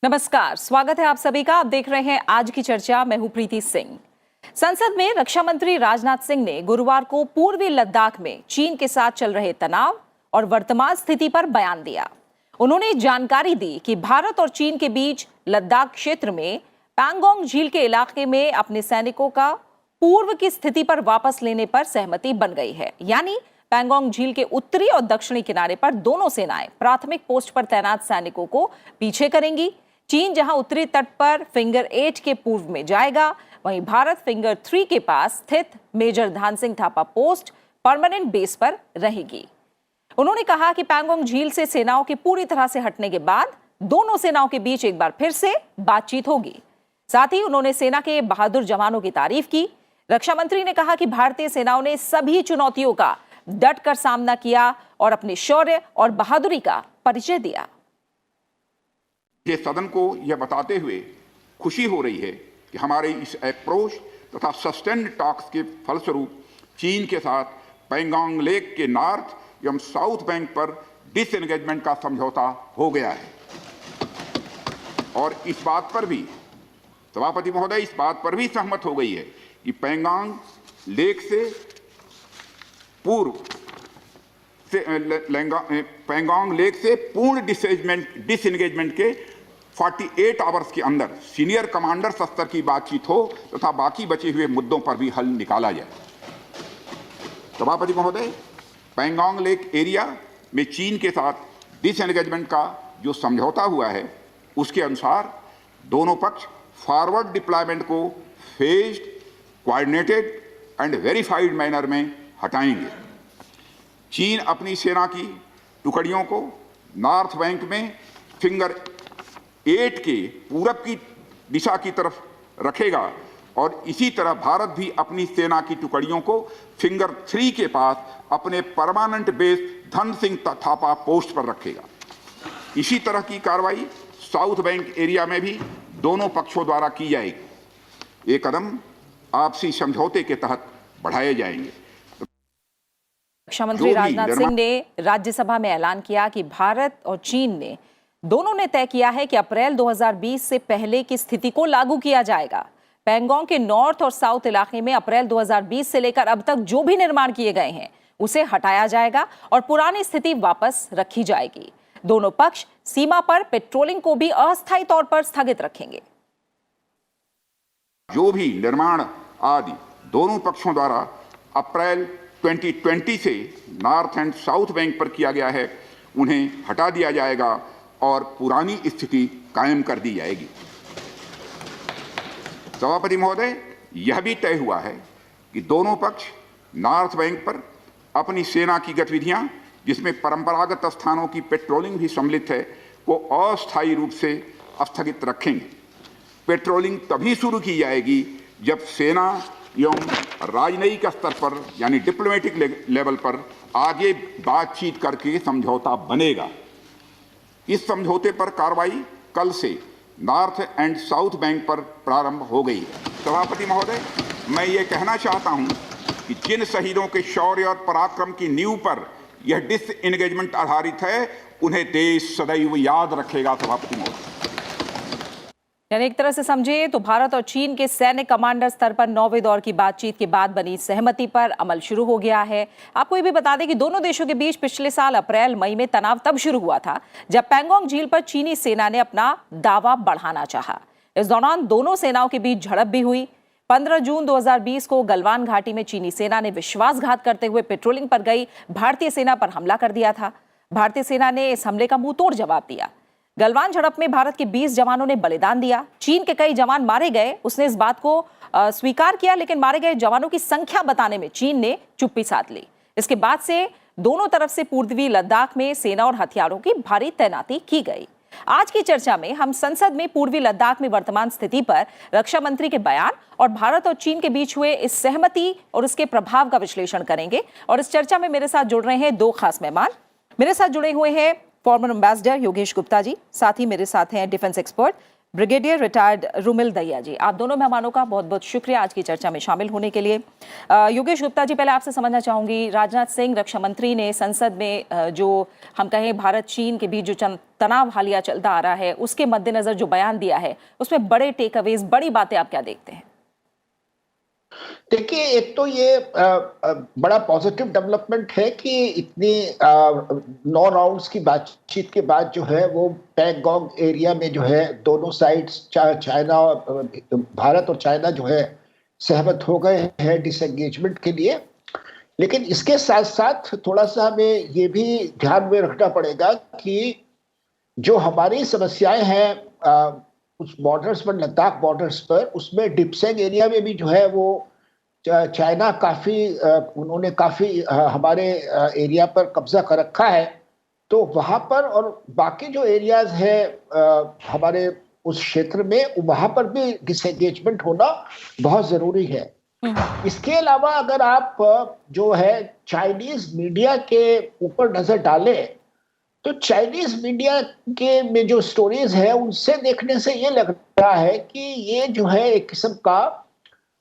नमस्कार, स्वागत है आप सभी का। आप देख रहे हैं आज की चर्चा। मैं हूं प्रीति सिंह। संसद में रक्षा मंत्री राजनाथ सिंह ने गुरुवार को पूर्वी लद्दाख में चीन के साथ चल रहे तनाव और वर्तमान स्थिति पर बयान दिया। उन्होंने जानकारी दी कि भारत और चीन के बीच लद्दाख क्षेत्र में पैंगोंग झील के इलाके में अपने सैनिकों का पूर्व की स्थिति पर वापस लेने पर सहमति बन गई है। यानी पैंगोंग झील के उत्तरी और दक्षिणी किनारे पर दोनों सेनाएं प्राथमिक पोस्ट पर तैनात सैनिकों को पीछे करेंगी। चीन जहां उत्तरी तट पर फिंगर 8 के पूर्व में जाएगा, वहीं भारत फिंगर 3 के पास स्थित मेजर ध्यान Singh Thapa post permanent base पर रहेगी। उन्होंने कहा कि पैंगोंग झील से सेनाओं के पूरी तरह से हटने के बाद दोनों सेनाओं के बीच एक बार फिर से बातचीत होगी। साथ ही उन्होंने सेना के बहादुर जवानों की तारीफ की। रक्षा मंत्री ने कहा कि भारतीय सेनाओं ने सभी चुनौतियों का डट कर सामना किया और अपने शौर्य और बहादुरी का परिचय दिया। ये सदन को यह बताते हुए खुशी हो रही है कि हमारे इस अप्रोच तथा सस्टेन्ड टॉक्स के फलस्वरूप चीन के साथ पैंगोंग लेक के नॉर्थ एवं साउथ बैंक पर डिसएंगेजमेंट का समझौता हो गया है। और इस बात पर भी सभापति महोदय इस बात पर भी सहमत हो गई है कि पैंगोंग लेक से पूर्व से पैंगोंग लेक से पूर्ण डिसएंगेजमेंट के 48 आवर्स के अंदर सीनियर कमांडर स्तर की बातचीत हो तथा बाकी बचे हुए मुद्दों पर भी हल निकाला जाए। सभापति महोदय, पैंगोंग लेक एरिया में चीन के साथ डिसएंगेजमेंट का जो समझौता हुआ है उसके अनुसार दोनों पक्ष फॉरवर्ड डिप्लॉयमेंट को phased, coordinated and verified manner में हटाएंगे। चीन अपनी सेना की टुकड़ियों को नॉर्थ बैंक में फिंगर 8 के पूरब की दिशा की तरफ रखेगा और इसी तरह भारत भी अपनी सेना की टुकड़ियों को फिंगर 3 के पास अपने permanent base Dhan Singh Thapa post पर रखेगा। इसी तरह की कार्रवाई साउथ बैंक एरिया में भी दोनों पक्षों द्वारा की जाएगी। ये कदम आपसी समझौते के तहत बढ़ाए जाएंगे। रक्षा मंत्री राजनाथ सिंह ने राज्यसभा में ऐलान किया कि भारत और चीन ने दोनों ने तय किया है कि अप्रैल 2020 से पहले की स्थिति को लागू किया जाएगा। पैंगोंग के नॉर्थ और साउथ इलाके में अप्रैल 2020 से लेकर अब तक जो भी निर्माण किए गए हैं उसे हटाया जाएगा और पुरानी स्थिति वापस रखी जाएगी। दोनों पक्ष सीमा पर पेट्रोलिंग को भी अस्थायी तौर पर स्थगित रखेंगे। जो भी निर्माण आदि दोनों पक्षों द्वारा अप्रैल 2020 से नॉर्थ एंड साउथ बैंक पर किया गया है उन्हें हटा दिया जाएगा और पुरानी स्थिति कायम कर दी जाएगी। सभापति महोदय, यह भी तय हुआ है कि दोनों पक्ष नॉर्थ बैंक पर अपनी सेना की गतिविधियां, जिसमें परंपरागत स्थानों की पेट्रोलिंग भी सम्मिलित है, को अस्थायी रूप से स्थगित रखेंगे। पेट्रोलिंग तभी शुरू की जाएगी जब सेना एवं राजनयिक स्तर पर यानी डिप्लोमेटिक लेवल पर आगे बातचीत करके समझौता बनेगा। इस समझौते पर कार्रवाई कल से नॉर्थ एंड साउथ बैंक पर प्रारंभ हो गई है। सभापति महोदय, मैं ये कहना चाहता हूं कि जिन शहीदों के शौर्य और पराक्रम की नींव पर यह डिसएंगेजमेंट आधारित है उन्हें देश सदैव याद रखेगा। सभापति महोदय, यानी एक तरह से समझिए तो भारत और चीन के सैन्य कमांडर स्तर पर 9वें दौर की बातचीत के बाद बनी सहमति पर अमल शुरू हो गया है। आपको ये भी बता दें कि दोनों देशों के बीच पिछले साल अप्रैल मई में तनाव तब शुरू हुआ था जब पैंगोंग झील पर चीनी सेना ने अपना दावा बढ़ाना चाहा। इस दौरान दोनों सेनाओं के बीच झड़प भी हुई। 15 जून 2020 को गलवान घाटी में चीनी सेना ने विश्वासघात करते हुए पेट्रोलिंग पर गई भारतीय सेना पर हमला कर दिया था। भारतीय सेना ने इस हमले का मुंहतोड़ जवाब दिया। गलवान झड़प में भारत के 20 जवानों ने बलिदान दिया। चीन के कई जवान मारे गए, उसने इस बात को स्वीकार किया, लेकिन मारे गए जवानों की संख्या बताने में चीन ने चुप्पी साध ली। इसके बाद से दोनों तरफ से पूर्वी लद्दाख में सेना और हथियारों की भारी तैनाती की गई। आज की चर्चा में हम संसद में पूर्वी लद्दाख में वर्तमान स्थिति पर रक्षा मंत्री के बयान और भारत और चीन के बीच हुए इस सहमति और इसके प्रभाव का विश्लेषण करेंगे। और इस चर्चा में मेरे साथ जुड़ रहे हैं दो खास मेहमान। मेरे साथ जुड़े हुए हैं फॉर्मर एम्बेसडर योगेश गुप्ता जी, साथ ही मेरे साथ हैं defence expert brigadier retired Rumil Dahiya ji, आप दोनों मेहमानों का बहुत बहुत शुक्रिया आज की चर्चा में शामिल होने के लिए। योगेश गुप्ता जी, पहले आपसे समझना चाहूंगी, राजनाथ सिंह रक्षा मंत्री ने संसद में जो हम कहें भारत चीन के बीच जो तनाव हालिया चलता आ रहा है उसके मद्देनजर जो बयान दिया है उसमें बड़े टेक अवेज, बड़ी बातें आप क्या देखते हैं? देखिए, एक तो ये बड़ा पॉजिटिव डेवलपमेंट है कि इतनी 9 राउंड्स की बातचीत के बाद जो है वो पैंगोंग एरिया में जो है दोनों साइड्स चाइना, भारत और चाइना जो है सहमत हो गए हैं डिसएंगेजमेंट के लिए। लेकिन इसके साथ साथ थोड़ा सा हमें ये भी ध्यान में रखना पड़ेगा कि जो हमारी समस्याएं हैं उस बॉर्डर्स पर, लद्दाख बॉर्डर्स पर, उसमें डिप्सेंग एरिया में भी जो है वो चाइना उन्होंने काफी हमारे एरिया पर कब्जा कर रखा है। तो वहां पर और बाकी जो एरियाज है हमारे उस क्षेत्र में, वहां पर भी डिसएंगेजमेंट होना बहुत जरूरी है। इसके अलावा अगर आप जो है चाइनीज मीडिया के ऊपर नजर डालें तो चाइनीज मीडिया के में जो स्टोरीज है उनसे देखने से ये लग रहा है कि ये जो है एक किस्म का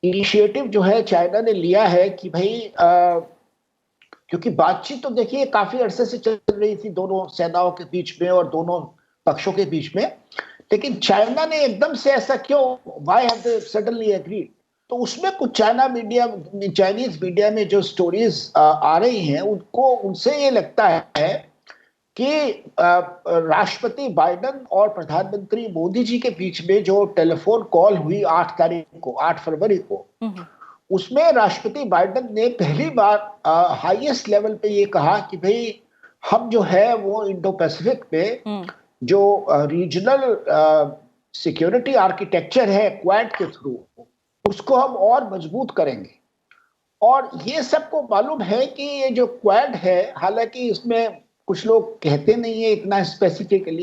इनिशिएटिव जो है चाइना ने लिया है कि भाई क्योंकि बातचीत तो देखिए काफी अरसे से चल रही थी दोनों सेनाओं के बीच में और दोनों पक्षों के बीच में, लेकिन चाइना ने एकदम से ऐसा क्यों, why have they suddenly agreed? तो उसमें कुछ चाइनीज मीडिया में जो स्टोरीज आ रही हैं उनसे ये लगता है कि राष्ट्रपति बाइडेन और प्रधानमंत्री मोदी जी के बीच में जो टेलीफोन कॉल हुई 8 फरवरी को, उसमें राष्ट्रपति बाइडेन ने पहली बार हाईएस्ट लेवल पे ये कहा कि भाई हम जो है वो इंडो पैसिफिक में जो रीजनल सिक्योरिटी आर्किटेक्चर है क्वाड के थ्रू, उसको हम और मजबूत करेंगे। और ये सबको मालूम है कि ये जो क्वाड है, हालांकि इसमें कुछ लोग कहते नहीं है इतना specifically,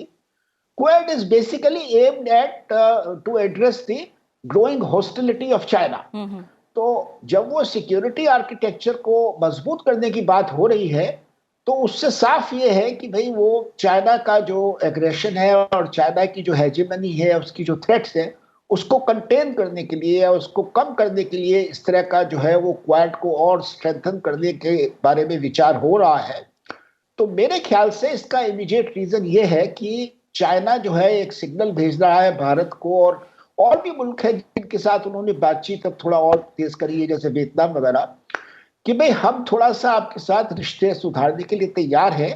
Quad is basically aimed at to address the growing hostility of China. तो जब वो सिक्योरिटी आर्किटेक्चर को मजबूत करने की बात हो रही है तो उससे साफ ये है कि भाई वो चाइना का जो एग्रेशन है और चाइना की जो हेजेमनी है, उसकी जो थ्रेट्स है, उसको कंटेन करने के लिए या उसको कम करने के लिए इस तरह का जो है वो क्वाड को और स्ट्रेंथन करने के बारे में विचार हो रहा है। तो मेरे ख्याल से इसका इमीडिएट रीजन ये है कि चाइना जो है एक सिग्नल भेज रहा है भारत को, और भी मुल्क है जिनके साथ उन्होंने बातचीत अब थोड़ा और तेज करी है, जैसे वियतनाम वगैरह, कि भाई हम थोड़ा सा आपके साथ रिश्ते सुधारने के लिए तैयार हैं,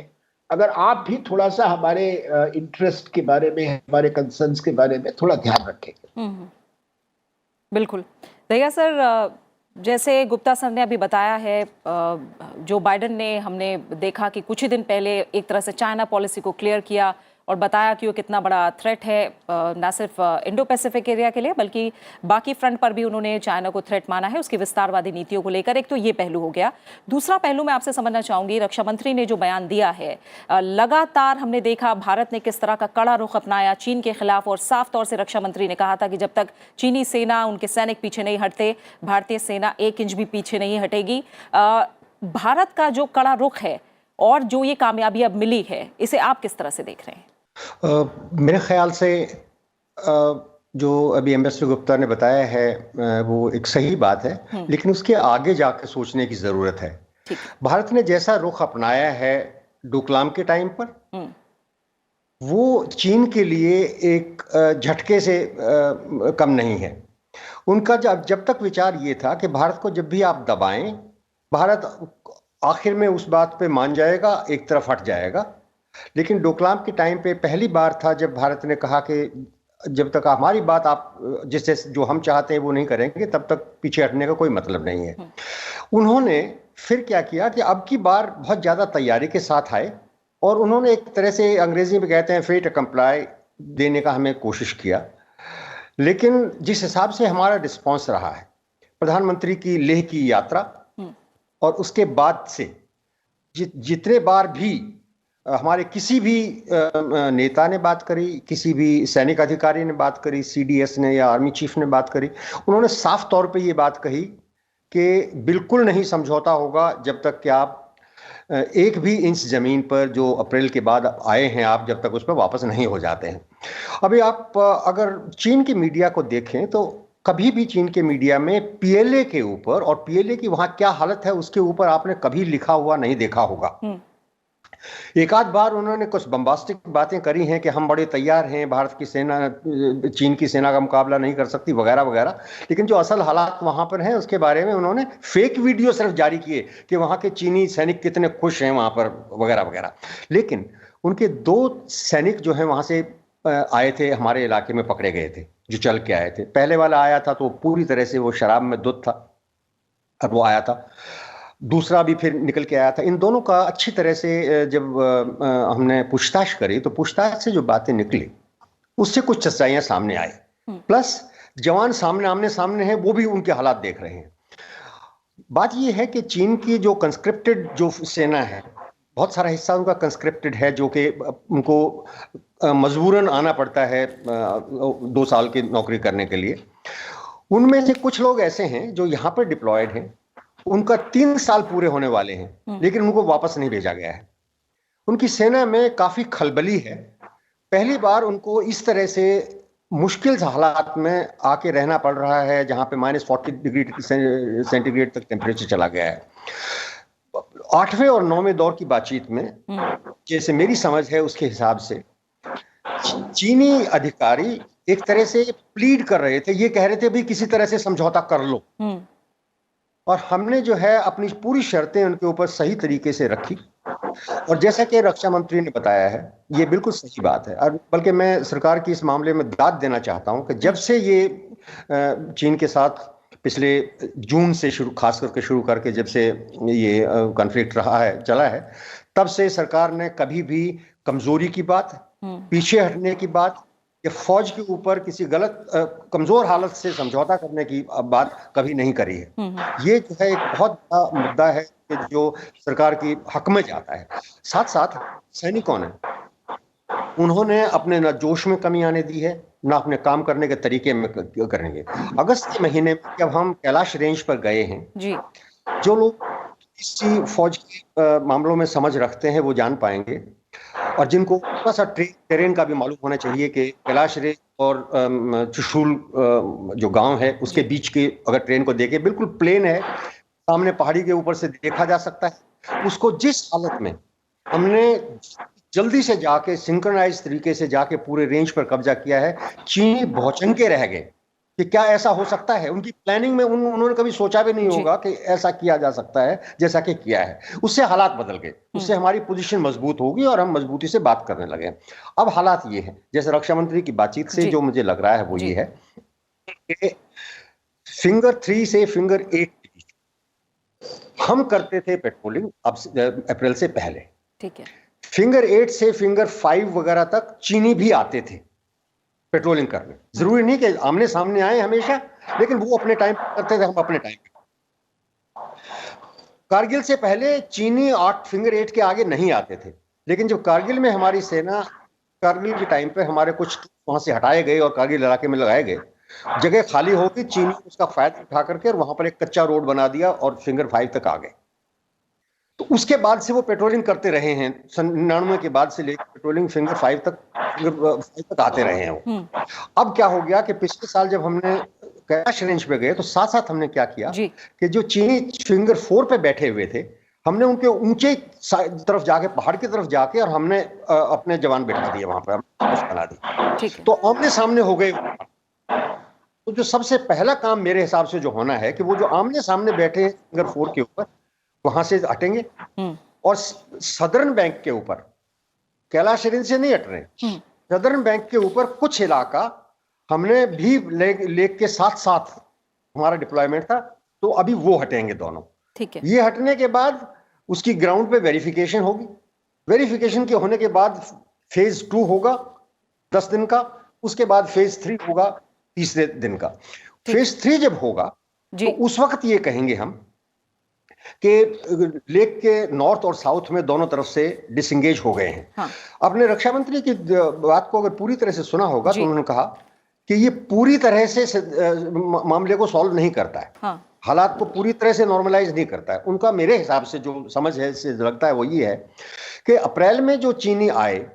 अगर आप भी थोड़ा सा हमारे इंटरेस्ट के बारे में, हमारे कंसर्न्स के बारे में थोड़ा ध्यान रखेंगे। बिल्कुल। दहिया सर, जैसे गुप्ता सर ने अभी बताया है, जो बाइडेन ने, हमने देखा कि कुछ ही दिन पहले एक तरह से चाइना पॉलिसी को क्लियर किया और बताया कि वो कितना बड़ा थ्रेट है, ना सिर्फ इंडो पैसिफिक एरिया के लिए बल्कि बाकी फ्रंट पर भी उन्होंने चाइना को थ्रेट माना है उसकी विस्तारवादी नीतियों को लेकर। एक तो ये पहलू हो गया। दूसरा पहलू मैं आपसे समझना चाहूंगी, रक्षा मंत्री ने जो बयान दिया है, लगातार हमने देखा भारत ने किस तरह का कड़ा रुख अपनाया चीन के खिलाफ, और साफ तौर से रक्षा मंत्री ने कहा था कि जब तक चीनी सेना, उनके सैनिक पीछे नहीं हटते, भारतीय सेना 1 इंच भी पीछे नहीं हटेगी। भारत का जो कड़ा रुख है और जो ये कामयाबी अब मिली है, इसे आप किस तरह से देख रहे हैं? मेरे ख्याल से जो अभी एम्बेसडर गुप्ता ने बताया है वो एक सही बात है, लेकिन उसके आगे जाकर सोचने की जरूरत है। भारत ने जैसा रुख अपनाया है डोकलाम के टाइम पर, वो चीन के लिए एक झटके से कम नहीं है। उनका जब तक विचार ये था कि भारत को जब भी आप दबाएं, भारत आखिर में उस बात पे मान जाएगा, एक तरफ हट जाएगा। लेकिन डोकलाम के टाइम पे पहली बार था जब भारत ने कहा कि जब तक हमारी बात आप जिससे जो हम चाहते हैं वो नहीं करेंगे, तब तक पीछे हटने का कोई मतलब नहीं है। उन्होंने फिर क्या किया कि अब की बार बहुत ज़्यादा तैयारी के साथ आए और उन्होंने एक तरह से अंग्रेजी में कहते हैं फेट कंप्लाई देने का हमें कोशिश किया। लेकिन जिस हिसाब से हमारा रिस्पॉन्स रहा है, प्रधानमंत्री की लेह की यात्रा और उसके बाद से जितने बार भी हमारे किसी भी नेता ने बात करी, किसी भी सैनिक अधिकारी ने बात करी, सीडीएस ने या आर्मी चीफ ने बात करी, उन्होंने साफ तौर पे ये बात कही कि बिल्कुल नहीं समझौता होगा जब तक कि आप एक भी इंच जमीन पर जो अप्रैल के बाद आए हैं आप, जब तक उस पर वापस नहीं हो जाते हैं। अभी आप अगर चीन की मीडिया को देखें तो कभी भी चीन के मीडिया में पीएलए के ऊपर और पीएलए की वहां क्या हालत है उसके ऊपर आपने कभी लिखा हुआ नहीं देखा होगा। एक आध बार उन्होंने कुछ बम्बास्टिक बातें करी हैं कि हम बड़े तैयार हैं, भारत की सेना चीन की सेना का मुकाबला नहीं कर सकती वगैरह वगैरह, लेकिन जो असल हालात वहां पर हैं उसके बारे में उन्होंने फेक वीडियो सिर्फ जारी किए कि वहां के चीनी सैनिक कितने खुश हैं वहां पर वगैरह वगैरह। लेकिन उनके 2 सैनिक जो हैं वहां से आए थे, हमारे इलाके में पकड़े गए थे, जो चल के आए थे। पहले वाला आया था तो पूरी तरह से वो शराब में धुत था, अब वो आया था। दूसरा भी फिर निकल के आया था। इन दोनों का अच्छी तरह से जब हमने पूछताछ करी तो पूछताछ से जो बातें निकली उससे कुछ सच्चाइयां सामने आई, प्लस जवान आमने सामने हैं, वो भी उनके हालात देख रहे हैं। बात यह है कि चीन की जो कंस्क्रिप्टेड जो सेना है, बहुत सारा हिस्सा उनका कंस्क्रिप्टेड है, जो कि उनको मजबूरन आना पड़ता है 2 साल की नौकरी करने के लिए। उनमें से कुछ लोग ऐसे हैं जो यहाँ पर डिप्लॉयड हैं, उनका 3 साल पूरे होने वाले हैं, लेकिन उनको वापस नहीं भेजा गया है। उनकी सेना में काफी खलबली है। पहली बार उनको इस तरह से मुश्किल हालात में आके रहना पड़ रहा है जहां पे -40 डिग्री सेंटीग्रेड तक टेम्परेचर चला गया है। 8वें और 9वें दौर की बातचीत में जैसे मेरी समझ है उसके हिसाब से चीनी अधिकारी एक तरह से प्लीड कर रहे थे, ये कह रहे थे भी किसी तरह से समझौता कर लो, और हमने जो है अपनी पूरी शर्तें उनके ऊपर सही तरीके से रखी। और जैसा कि रक्षा मंत्री ने बताया है, ये बिल्कुल सही बात है। और बल्कि मैं सरकार की इस मामले में दाद देना चाहता हूं कि जब से ये चीन के साथ पिछले जून से खास करके शुरू करके जब से ये कॉन्फ्लिक्ट रहा है, चला है, तब से सरकार ने कभी भी कमजोरी की बात, पीछे हटने की बात या फौज के ऊपर किसी गलत कमजोर हालत से समझौता करने की बात कभी नहीं करी है। ये जो है एक बहुत बड़ा मुद्दा है कि जो सरकार की हक में जाता है। साथ साथ सैनिकों ने उन्होंने अपने न जोश में कमी आने दी है, ना अपने काम करने के तरीके में करेंगे। अगस्त के महीने में जब हम कैलाश रेंज पर गए हैं जी, जो लोग इसी फौज के मामलों में समझ रखते हैं वो जान पाएंगे, और जिनको थोड़ा सा टेरेन का भी मालूम होना चाहिए कि कैलाश रेंज और चुशूल जो गांव है उसके बीच के अगर ट्रेन को देखें, बिल्कुल प्लेन है, सामने पहाड़ी के ऊपर से देखा जा सकता है। उसको जिस हालत में हमने जल्दी से जाके सिंक्रोनाइज तरीके से जाके पूरे रेंज पर कब्जा किया है, चीनी भौचक्के रह गए कि क्या ऐसा हो सकता है। उनकी प्लानिंग में उन्होंने कभी सोचा भी नहीं होगा कि ऐसा किया जा सकता है जैसा कि किया है। उससे हालात बदल गए, उससे हमारी पोजीशन मजबूत होगी और हम मजबूती से बात करने लगे। अब हालात ये है, जैसे रक्षा मंत्री की बातचीत से जो मुझे लग रहा है वो ये है कि फिंगर 3 से फिंगर 8 हम करते थे पेट्रोलिंग अब अप्रैल से पहले, ठीक है। फिंगर 8 से फिंगर 5 वगैरह तक चीनी भी आते थे पेट्रोलिंग करने। जरूरी नहीं कि आमने सामने आए हमेशा, लेकिन वो अपने टाइम करते थे, हम अपने टाइम पे। कारगिल से पहले चीनी फिंगर 8 के आगे नहीं आते थे, लेकिन जब कारगिल में हमारी सेना, कारगिल के टाइम पे हमारे कुछ वहां से हटाए गए और कारगिल इलाके में लगाए गए, जगह खाली होगी, चीनी उसका फायदा उठा करके और वहां पर एक कच्चा रोड बना दिया और फिंगर 5 तक आ गए। तो उसके बाद से वो पेट्रोलिंग करते रहे हैं, 99 के बाद से लेकर पेट्रोलिंग फिंगर 5 तक आते रहे हैं वो। अब क्या हो गया कि पिछले साल जब हमने कैलाश रेंज पे गए तो साथ साथ हमने क्या किया कि जो चीनी फिंगर 4 पे बैठे हुए थे, हमने उनके ऊंचे तरफ जाके, पहाड़ की तरफ जाके, और हमने अपने जवान बैठा दिए वहां पर, बना दी, तो आमने सामने हो गए। तो जो सबसे पहला काम मेरे हिसाब से जो होना है कि वो जो आमने सामने बैठे हैं फिंगर 4 के ऊपर, वहां से हटेंगे और सदर्न बैंक के ऊपर, कैलाश रेंज से नहीं हट रहे, सदर्न बैंक के ऊपर कुछ इलाका हमने भी लेक के साथ साथ हमारा डिप्लॉयमेंट था, तो अभी वो हटेंगे दोनों। ठीक है। ये हटने के बाद उसकी ग्राउंड पे वेरिफिकेशन होगी। वेरिफिकेशन के होने के बाद फेज 2 होगा 10 दिन का, उसके बाद फेज 3 होगा 30 दिन का। फेज 3 जब होगा तो उस वक्त ये कहेंगे हम कि लेक के नॉर्थ और साउथ में दोनों तरफ से डिसएंगेज हो गए हैं। हाँ। आपने रक्षा मंत्री की बात को अगर पूरी तरह से सुना होगा तो उन्होंने कहा कि ये पूरी तरह से मामले को सॉल्व नहीं करता है। हाँ। हालात को पूरी तरह से नॉर्मलाइज नहीं करता है। उनका मेरे हिसाब से जो समझ है, से लगता है वो ये है कि अप्रैल में जो चीनी आए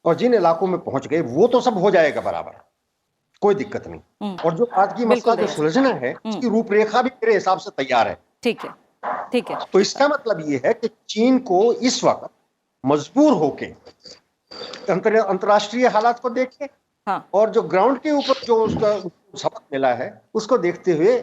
और जिन इलाकों में पहुंच गए वो तो सब हो जाएगा बराबर, कोई दिक्कत नहीं। और जो आज की मसला जो सुलझना है उसकी रूपरेखा भी मेरे हिसाब से तैयार है। ठीक है, ठीक है। तो इसका मतलब ये है कि चीन को इस वक्त मजबूर होके अंतर्राष्ट्रीय हालात को देख के और जो ग्राउंड के ऊपर जो उसका सबक मिला है उसको देखते हुए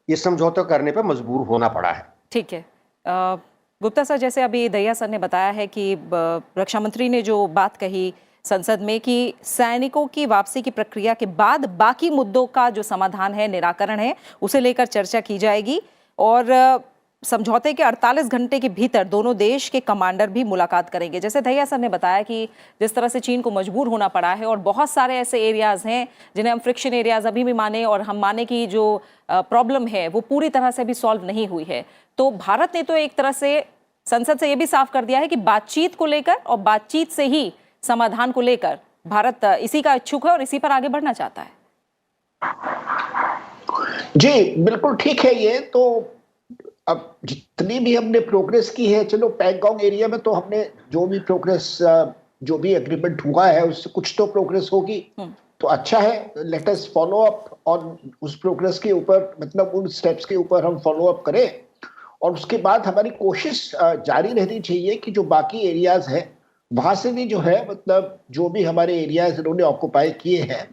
ये समझौता करने पर मजबूर होना पड़ा है। ठीक है। गुप्ता सर, जैसे अभी दहिया सर ने बताया है कि रक्षा मंत्री ने जो बात कही संसद में कि सैनिकों की वापसी की प्रक्रिया के बाद बाकी मुद्दों का जो समाधान है, निराकरण है, उसे लेकर चर्चा की जाएगी और समझौते के 48 घंटे के भीतर दोनों देश के कमांडर भी मुलाकात करेंगे। जैसे दहिया सर ने बताया कि जिस तरह से चीन को मजबूर होना पड़ा है और बहुत सारे ऐसे एरियाज हैं जिन्हें हम फ्रिक्शन एरियाज अभी भी माने और हम माने कि जो प्रॉब्लम है वो पूरी तरह से अभी सॉल्व नहीं हुई है, तो भारत ने तो एक तरह से संसद से ये भी साफ कर दिया है कि बातचीत को लेकर और बातचीत से ही समाधान को लेकर भारत इसी का इच्छुक है और इसी पर आगे बढ़ना चाहता है। जी बिल्कुल ठीक है। ये तो अब जितनी भी हमने प्रोग्रेस की है, चलो पैंगोंग एरिया में तो हमने जो भी प्रोग्रेस, जो भी एग्रीमेंट हुआ है उससे कुछ तो प्रोग्रेस होगी, तो अच्छा है। लेट अस फॉलो अप और उस प्रोग्रेस के ऊपर, मतलब उन स्टेप्स के ऊपर हम फॉलो अप करें और उसके बाद हमारी कोशिश जारी रहनी चाहिए कि जो बाकी एरियाज हैं वहां से भी जो है, मतलब जो भी हमारे एरियाज इन्होंने ऑक्युपाई किए हैं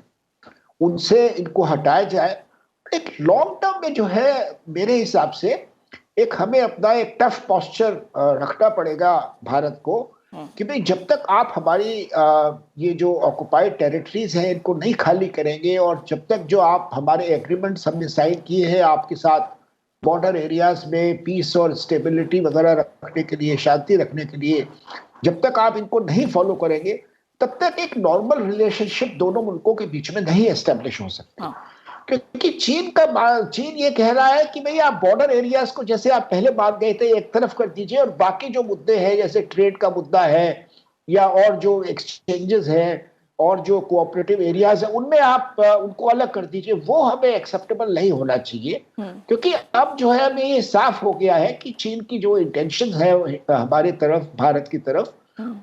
उनसे इनको हटाया जाए। एक लॉन्ग टर्म में जो है मेरे हिसाब से एक हमें अपना एक टफ पोस्चर रखना पड़ेगा भारत को कि भाई जब तक आप हमारी ये जो ऑक्युपाइड टेरिटरीज हैं इनको नहीं खाली करेंगे और जब तक जो आप हमारे एग्रीमेंट्स हमने साइन किए हैं आपके साथ बॉर्डर एरियाज में पीस और स्टेबिलिटी वगैरह रखने के लिए, शांति रखने के लिए, जब तक आप इनको नहीं फॉलो करेंगे तब तक एक नॉर्मल रिलेशनशिप दोनों मुल्कों के बीच में नहीं एस्टेब्लिश हो सकती। क्योंकि चीन ये कह रहा है कि भाई आप बॉर्डर एरियाज को जैसे आप पहले मान गए थे एक तरफ कर दीजिए और बाकी जो मुद्दे हैं जैसे ट्रेड का मुद्दा है या और जो एक्सचेंजेस हैं और जो कोऑपरेटिव एरियाज है उनमें आप उनको अलग कर दीजिए। वो हमें एक्सेप्टेबल नहीं होना चाहिए क्योंकि अब जो है हमें ये साफ हो गया है कि चीन की जो इंटेंशन है हमारी तरफ, भारत की तरफ,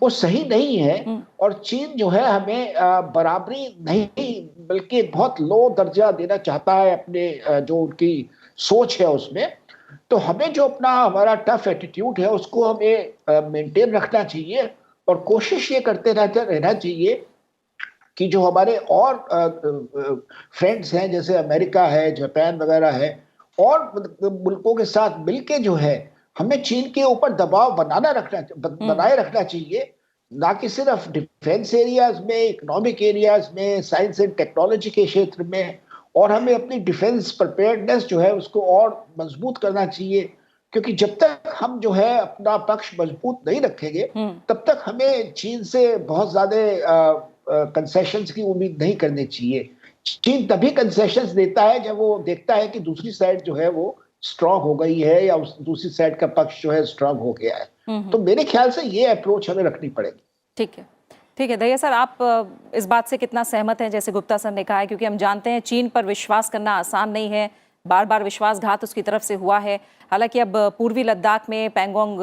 वो सही नहीं है और चीन जो है हमें बराबरी नहीं बल्कि बहुत लो दर्जा देना चाहता है अपने जो उनकी सोच है उसमें। तो हमें जो अपना हमारा टफ एटीट्यूड है उसको हमें मेंटेन रखना चाहिए और कोशिश ये करते रहना चाहिए कि जो हमारे और फ्रेंड्स हैं जैसे अमेरिका है, जापान वगैरह है और मुल्कों के साथ मिलके जो है हमें चीन के ऊपर दबाव बनाए रखना चाहिए, ना कि सिर्फ डिफेंस एरियाज में, इकोनॉमिक एरियाज में, साइंस एंड टेक्नोलॉजी के क्षेत्र में। और हमें अपनी डिफेंस प्रिपेयर्डनेस जो है उसको और मजबूत करना चाहिए क्योंकि जब तक हम जो है अपना पक्ष मजबूत नहीं रखेंगे तब तक हमें चीन से बहुत ज्यादा कंसेशंस की उम्मीद नहीं करनी चाहिए। चीन तभी कंसेशंस देता है जब वो देखता है कि दूसरी साइड जो है वो स्ट्रांग हो गई है या उस दूसरी साइड का पक्ष जो है स्ट्रांग हो गया है। तो मेरे ख्याल से ये अप्रोच हमें रखनी पड़ेगी। ठीक है, ठीक है। दहिया सर, आप इस बात से कितना सहमत हैं जैसे गुप्ता सर ने कहा है, क्योंकि हम जानते हैं चीन पर विश्वास करना आसान नहीं है, बार बार विश्वासघात उसकी तरफ से हुआ है। हालांकि अब पूर्वी लद्दाख में पैंगोंग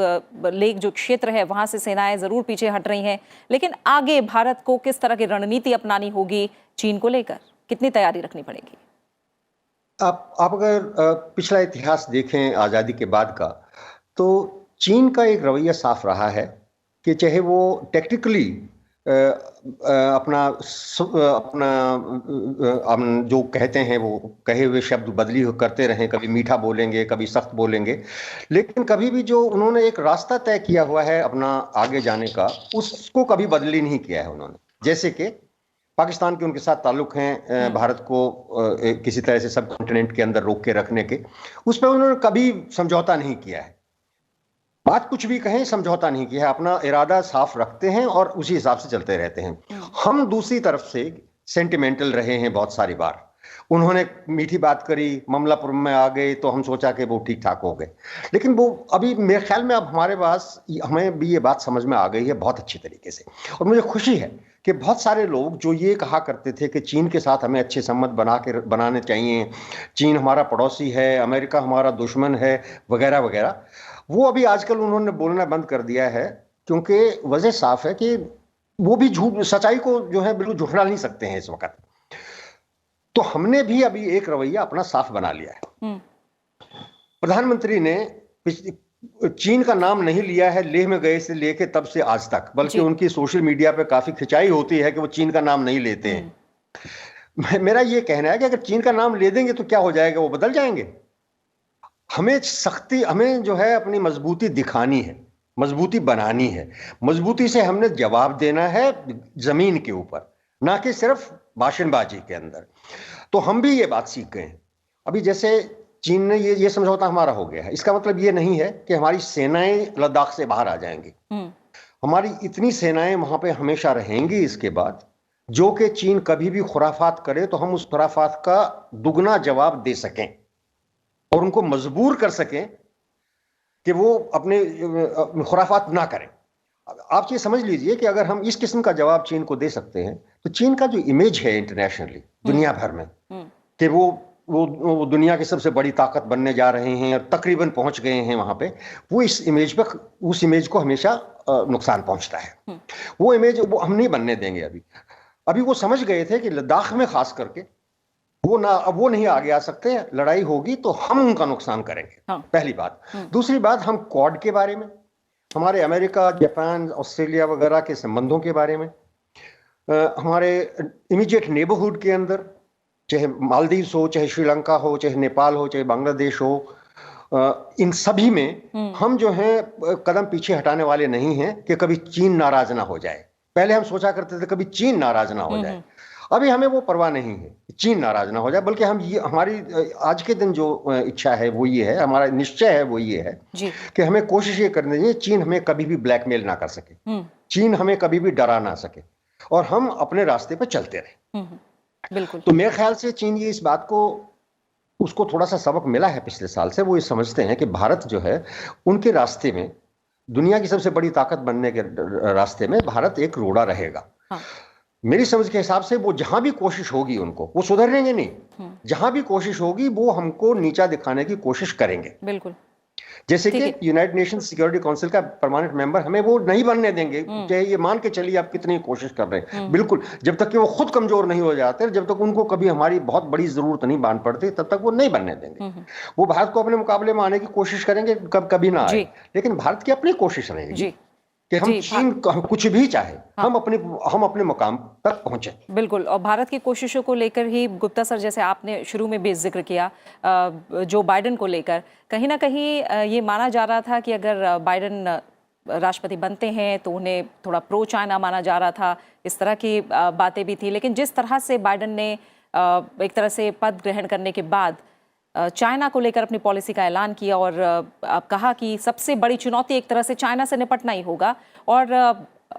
लेक जो क्षेत्र है वहां से सेनाएं जरूर पीछे हट रही हैं, लेकिन आगे भारत को किस तरह की रणनीति अपनानी होगी चीन को लेकर, कितनी तैयारी रखनी पड़ेगी? आप अगर पिछला इतिहास देखें आज़ादी के बाद का, तो चीन का एक रवैया साफ रहा है कि चाहे वो टेक्निकली अपना जो कहते हैं वो कहे हुए शब्द बदली करते रहें, कभी मीठा बोलेंगे, कभी सख्त बोलेंगे, लेकिन कभी भी जो उन्होंने एक रास्ता तय किया हुआ है अपना आगे जाने का, उसको कभी बदली नहीं किया है उन्होंने। जैसे कि पाकिस्तान के उनके साथ ताल्लुक हैं, भारत को किसी तरह से सब कॉन्टिनेंट के अंदर रोक के रखने के, उस पर उन्होंने कभी समझौता नहीं किया है। बात कुछ भी कहें, समझौता नहीं किया है, अपना इरादा साफ रखते हैं और उसी हिसाब से चलते रहते हैं। हम दूसरी तरफ से सेंटिमेंटल रहे हैं बहुत सारी बार। उन्होंने मीठी बात करी, ममलापुरम में आ गए तो हम सोचा कि वो ठीक ठाक हो गए, लेकिन वो अभी मेरे ख्याल में अब हमारे पास हमें भी ये बात समझ में आ गई है बहुत अच्छी तरीके से। और मुझे खुशी है कि बहुत सारे लोग जो ये कहा करते थे कि चीन के साथ हमें अच्छे संबंध बनाने चाहिए, चीन हमारा पड़ोसी है, अमेरिका हमारा दुश्मन है, वगैरह वगैरह, वो अभी आजकल उन्होंने बोलना बंद कर दिया है, क्योंकि वजह साफ है कि वो भी सच्चाई को जो है बिल्कुल झुठला नहीं सकते हैं इस वक्त। तो हमने भी अभी एक रवैया अपना साफ बना लिया है। प्रधानमंत्री ने चीन का नाम नहीं लिया है लेह में गए से लेके तब से आज तक, बल्कि उनकी सोशल मीडिया पे काफी खिंचाई होती है कि वो चीन का नाम नहीं लेते हैं। मेरा ये कहना है कि अगर चीन का नाम ले देंगे तो क्या हो जाएगा, वो बदल जाएंगे। हमें जो है अपनी मजबूती दिखानी है, मजबूती बनानी है, मजबूती से हमने जवाब देना है जमीन के ऊपर, ना कि सिर्फ भाषणबाजी के अंदर। तो हम भी ये बात सीख गए हैं। अभी जैसे चीन ने ये समझौता हमारा हो गया है, इसका मतलब ये नहीं है कि हमारी सेनाएं लद्दाख से बाहर आ जाएंगी। हमारी इतनी सेनाएं वहां पे हमेशा रहेंगी इसके बाद, जो कि चीन कभी भी खुराफात करे तो हम उस खुराफात का दुगना जवाब दे सकें और उनको मजबूर कर सकें कि वो अपने खुराफात ना करें। आप ये समझ लीजिए कि अगर हम इस किस्म का जवाब चीन को दे सकते हैं तो चीन का जो इमेज है इंटरनेशनली दुनिया भर में कि वो दुनिया की सबसे बड़ी ताकत बनने जा रहे हैं और तकरीबन पहुंच गए हैं वहां पे, वो उस इमेज को हमेशा नुकसान पहुंचता है। वो इमेज वो हम नहीं बनने देंगे। अभी वो समझ गए थे कि लद्दाख में खास करके वो नहीं आगे आ सकते, लड़ाई होगी तो हम उनका नुकसान करेंगे। पहली बात। दूसरी बात, हम क्वाड के बारे में, हमारे अमेरिका, जापान, ऑस्ट्रेलिया वगैरह के संबंधों के बारे में, हमारे इमीडिएट नेबरहुड के अंदर, चाहे मालदीव्स हो, चाहे श्रीलंका हो, चाहे नेपाल हो, चाहे बांग्लादेश हो, इन सभी में हम जो है कदम पीछे हटाने वाले नहीं हैं कि कभी चीन नाराज ना हो जाए। पहले हम सोचा करते थे कभी चीन नाराज ना हो जाए, अभी हमें वो परवाह नहीं है चीन नाराज ना हो जाए, बल्कि हमारी आज के दिन जो इच्छा है वो ये है, हमारा निश्चय है वो ये है कि हमें कोशिश ये करनी चाहिए चीन हमें कभी भी ब्लैकमेल ना कर सके, चीन हमें कभी भी डरा ना सके और हम अपने रास्ते पर चलते रहें। बिल्कुल। तो मेरे ख्याल से चीन ये इस बात को, उसको थोड़ा सा सबक मिला है पिछले साल से। वो ये समझते हैं कि भारत जो है उनके रास्ते में, दुनिया की सबसे बड़ी ताकत बनने के रास्ते में भारत एक रोड़ा रहेगा। मेरी समझ के हिसाब से वो जहां भी कोशिश होगी उनको, वो सुधरेंगे नहीं, जहां भी कोशिश होगी वो हमको नीचा दिखाने की कोशिश करेंगे। बिल्कुल। जैसे कि यूनाइटेड नेशन सिक्योरिटी काउंसिल का परमानेंट मेंबर हमें वो नहीं बनने देंगे, चाहे ये मान के चलिए आप कितनी कोशिश कर रहे हैं। बिल्कुल, जब तक कि वो खुद कमजोर नहीं हो जाते, जब तक उनको कभी हमारी बहुत बड़ी जरूरत नहीं बांध पड़ती, तब तक वो नहीं बनने देंगे। वो भारत को अपने मुकाबले में आने की कोशिश करेंगे, कभी ना आए, लेकिन भारत की अपनी कोशिश रहेगी कि हम चीन कुछ भी चाहे, हम अपने मुकाम तक पहुंचे। बिल्कुल। और भारत की कोशिशों को लेकर ही गुप्ता सर, जैसे आपने शुरू में भी जिक्र किया जो बाइडेन को लेकर, कहीं ना कहीं ये माना जा रहा था कि अगर बाइडेन राष्ट्रपति बनते हैं तो उन्हें थोड़ा प्रो चाइना माना जा रहा था, इस तरह की बातें भी थी। लेकिन जिस तरह से बाइडेन ने एक तरह से पद ग्रहण करने के बाद चाइना को लेकर अपनी पॉलिसी का ऐलान किया और आप कहा कि सबसे बड़ी चुनौती एक तरह से चाइना से निपटना ही होगा, और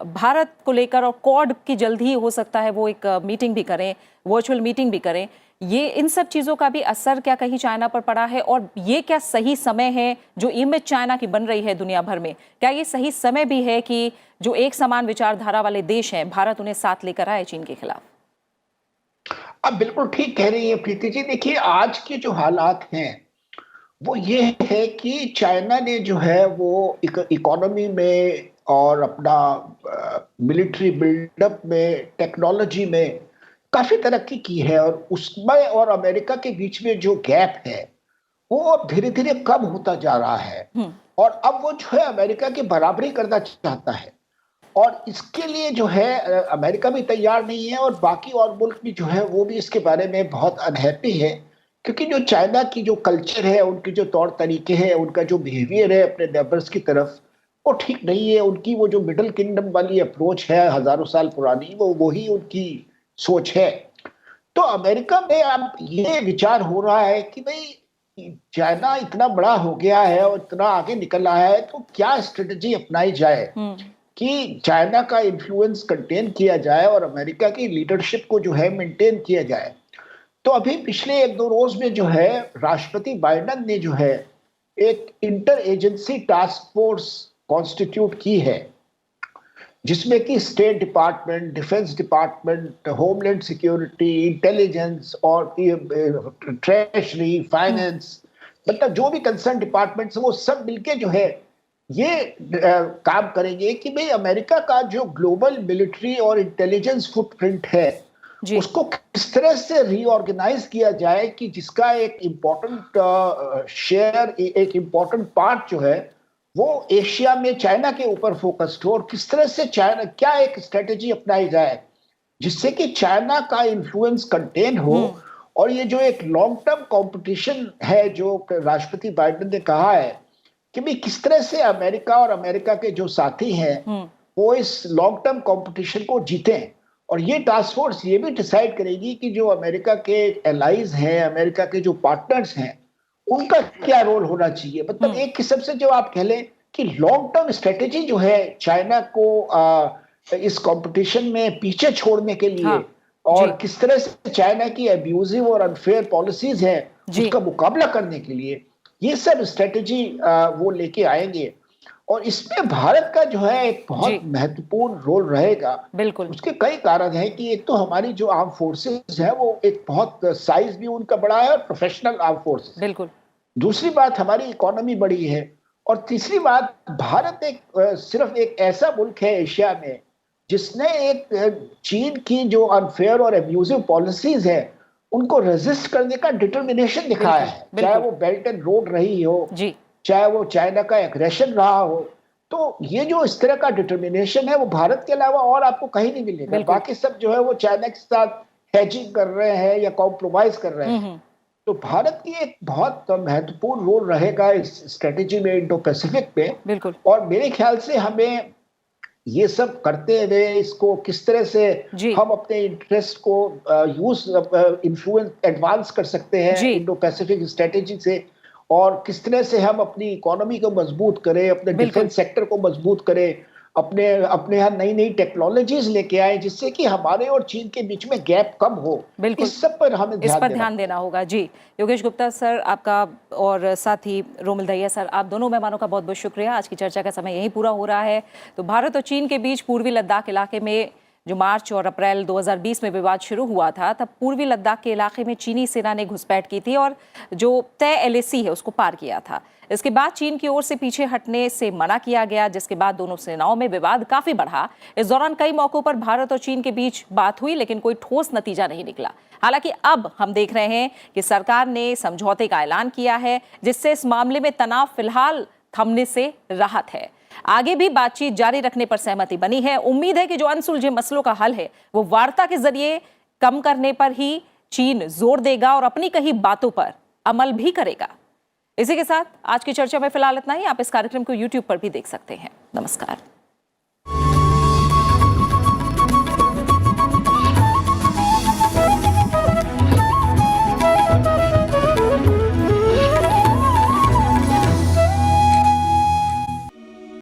भारत को लेकर और क्वाड की जल्द ही हो सकता है वो एक मीटिंग भी करें, वर्चुअल मीटिंग भी करें। ये इन सब चीज़ों का भी असर क्या कहीं चाइना पर पड़ा है, और ये क्या सही समय है जो इमेज चाइना की बन रही है दुनिया भर में, क्या ये सही समय भी है कि जो एक समान विचारधारा वाले देश हैं भारत उन्हें साथ लेकर आए चीन के खिलाफ? आप बिल्कुल ठीक कह रही हैं प्रीति जी। देखिए, आज के जो हालात हैं वो ये है कि चाइना ने जो है वो इकोनॉमी में और अपना मिलिट्री बिल्डअप में, टेक्नोलॉजी में काफी तरक्की की है, और उसमें और अमेरिका के बीच में जो गैप है वो अब धीरे धीरे कम होता जा रहा है, और अब वो जो है अमेरिका की बराबरी करना चाहता है। और इसके लिए जो है अमेरिका भी तैयार नहीं है, और बाकी और मुल्क भी जो है वो भी इसके बारे में बहुत अनहैप्पी है, क्योंकि जो चाइना की जो कल्चर है, उनके जो तौर तरीके हैं, उनका जो बिहेवियर है अपने नेबर्स की तरफ, वो ठीक नहीं है। उनकी वो जो मिडिल किंगडम वाली अप्रोच है हजारों साल पुरानी, वो वही उनकी सोच है। तो अमेरिका में अब ये विचार हो रहा है कि भाई चाइना इतना बड़ा हो गया है और इतना आगे निकल रहा है, तो क्या स्ट्रेटजी अपनाई जाए कि चाइना का इन्फ्लुएंस कंटेन किया जाए और अमेरिका की लीडरशिप को जो है मेंटेन किया जाए। तो अभी पिछले 1-2 रोज में जो है राष्ट्रपति बाइडेन ने जो है एक inter agency task force constitute की है, जिसमें कि state department, defence department, homeland security, intelligence और ट्रेजरी, फाइनेंस, मतलब जो भी कंसर्न डिपार्टमेंट्स वो सब मिलके जो है ये काम करेंगे कि भाई अमेरिका का जो ग्लोबल मिलिट्री और इंटेलिजेंस फुटप्रिंट है उसको किस तरह से रीऑर्गेनाइज किया जाए कि जिसका एक इम्पोर्टेंट शेयर, एक इम्पोर्टेंट पार्ट जो है वो एशिया में चाइना के ऊपर फोकस्ड हो, और किस तरह से चाइना, क्या एक स्ट्रेटेजी अपनाई जाए जिससे कि चाइना का इन्फ्लुएंस कंटेन हो। और ये जो एक लॉन्ग टर्म कंपटीशन है जो राष्ट्रपति बाइडेन ने कहा है कि भाई किस तरह से अमेरिका और अमेरिका के जो साथी हैं वो इस लॉन्ग टर्म कंपटीशन को जीतें। और ये टास्क फोर्स ये भी डिसाइड करेगी कि जो अमेरिका के एलाइज हैं, अमेरिका के जो पार्टनर्स हैं, उनका क्या रोल होना चाहिए। मतलब एक किस्म से जो आप कह लें कि लॉन्ग टर्म स्ट्रेटेजी जो है चाइना को इस कंपटीशन में पीछे छोड़ने के लिए, और किस तरह से चाइना की अब्यूजिव और अनफेयर पॉलिसीज हैं उसका मुकाबला करने के लिए, ये सब स्ट्रेटेजी वो लेके आएंगे। और इसमें भारत का जो है एक बहुत महत्वपूर्ण रोल रहेगा। बिल्कुल, उसके कई कारण हैं कि एक तो हमारी जो आर्म फोर्सेस है वो एक बहुत साइज भी उनका बड़ा है और प्रोफेशनल आर्म फोर्सेस। बिल्कुल। दूसरी बात हमारी इकोनॉमी बड़ी है, और तीसरी बात भारत एक सिर्फ एक ऐसा मुल्क है एशिया में जिसने एक चीन की जो अनफेयर और अब्यूजिव पॉलिसीज है उनको रेजिस्ट करने का डिटर्मिनेशन दिखाया है, चाहे वो बेल्ट एंड रोड रही हो, चाहे वो चाइना का एग्रेशन रहा हो। तो ये जो इस तरह का डिटर्मिनेशन है वो भारत के अलावा और आपको कहीं नहीं मिलेगा। बाकी सब जो है वो चाइना के साथ हेजिंग कर रहे हैं या कॉम्प्रोमाइज कर रहे हैं। तो भारत की एक बहुत महत्वपूर्ण रोल रहेगा इस स्ट्रेटेजी में, इंडो पैसिफिक में। बिल्कुल। और मेरे ख्याल से हमें ये सब करते हुए इसको किस तरह से हम अपने इंटरेस्ट को यूज इन्फ्लुएंस एडवांस कर सकते हैं इंडो पैसिफिक स्ट्रेटेजी से, और किस तरह से हम अपनी इकोनॉमी को मजबूत करें, अपने डिफेंस सेक्टर को मजबूत करें, अपने यहाँ नई नई टेक्नोलॉजीज लेके आए जिससे कि हमारे और चीन के बीच में गैप कम हो। बिल्कुल, इस सब पर हमें ध्यान देना होगा। जी योगेश गुप्ता सर आपका और साथ ही रोमिल दहिया सर, आप दोनों मेहमानों का बहुत बहुत शुक्रिया। आज की चर्चा का समय यहीं पूरा हो रहा है। तो भारत और चीन के बीच पूर्वी लद्दाख इलाके में जो मार्च और अप्रैल 2020 में विवाद शुरू हुआ था, तब पूर्वी लद्दाख के इलाके में चीनी सेना ने घुसपैठ की थी और जो तय LAC है उसको पार किया था। इसके बाद चीन की ओर से पीछे हटने से मना किया गया, जिसके बाद दोनों सेनाओं में विवाद काफी बढ़ा। इस दौरान कई मौकों पर भारत और चीन के बीच बात हुई, लेकिन कोई ठोस नतीजा नहीं निकला। हालांकि अब हम देख रहे हैं कि सरकार ने समझौते का ऐलान किया है, जिससे इस मामले में तनाव फिलहाल थमने से राहत है। आगे भी बातचीत जारी रखने पर सहमति बनी है। उम्मीद है कि जो अनसुलझे मसलों का हल है वो वार्ता के जरिए कम करने पर ही चीन जोर देगा और अपनी कही बातों पर अमल भी करेगा। इसी के साथ आज की चर्चा में फिलहाल इतना ही। आप इस कार्यक्रम को YouTube पर भी देख सकते हैं। नमस्कार।